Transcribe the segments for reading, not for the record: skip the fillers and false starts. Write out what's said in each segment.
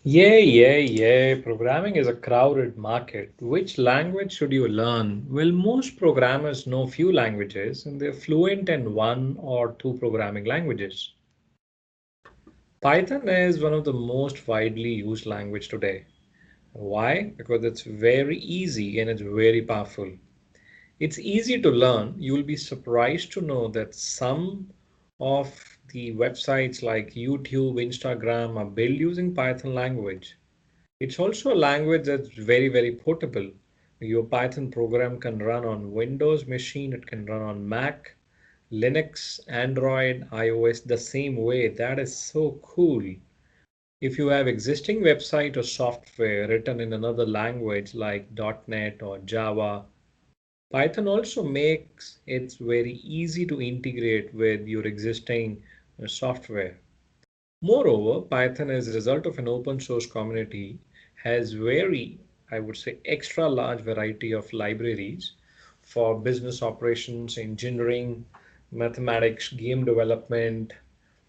Yeah. Programming is a crowded market. Which language should you learn? Well, most programmers know few languages and they're fluent in one or two programming languages. Python is one of the most widely used language today. Why? Because it's very easy and it's very powerful. It's easy to learn. You will be surprised to know that some of the websites like YouTube, Instagram are built using Python language. It's also a language that's very portable. Your Python program can run on Windows machine, it can run on Mac, Linux, Android, iOS the same way. That is so cool. If you have existing website or software written in another language like .NET or Java, Python also makes it very easy to integrate with your existing software. Moreover, Python as a result of an open source community has very, I would say, extra large variety of libraries for business operations, engineering, mathematics, game development,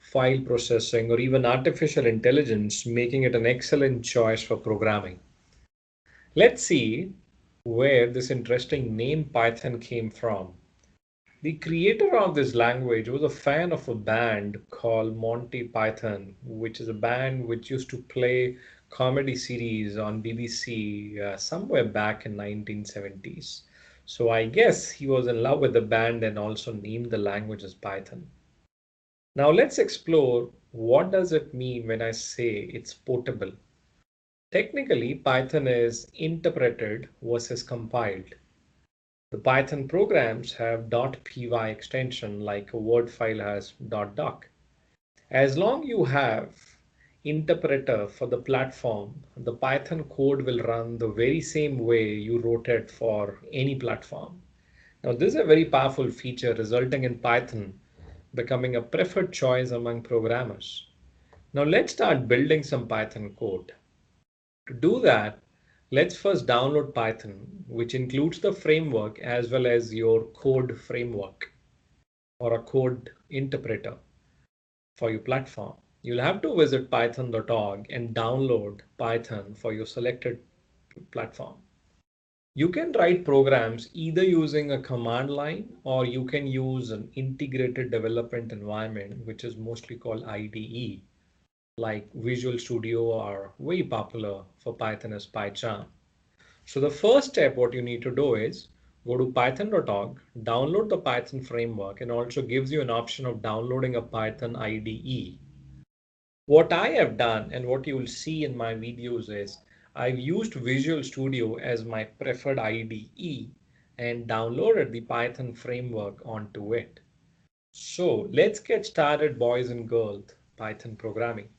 file processing, or even artificial intelligence, making it an excellent choice for programming. Let's see where this interesting name Python came from. The creator of this language was a fan of a band called Monty Python, which is a band which used to play comedy series on BBC somewhere back in 1970s. So I guess he was in love with the band and also named the language as Python. Now let's explore what does it mean when I say it's portable. Technically, Python is interpreted versus compiled. The Python programs have .py extension like a Word file has .doc. As long you have interpreter for the platform, the Python code will run the very same way you wrote it for any platform. Now, this is a very powerful feature resulting in Python becoming a preferred choice among programmers. Now, let's start building some Python code. To do that, let's first download Python, which includes the framework as well as your code framework or a code interpreter for your platform. You'll have to visit python.org and download Python for your selected platform. You can write programs either using a command line or you can use an integrated development environment, which is mostly called IDE, like Visual Studio are very popular for Python as PyCharm. So the first step, what you need to do is go to python.org, download the Python framework, and also gives you an option of downloading a Python IDE. What I have done and what you will see in my videos is I've used Visual Studio as my preferred IDE and downloaded the Python framework onto it. So let's get started, boys and girls, Python programming.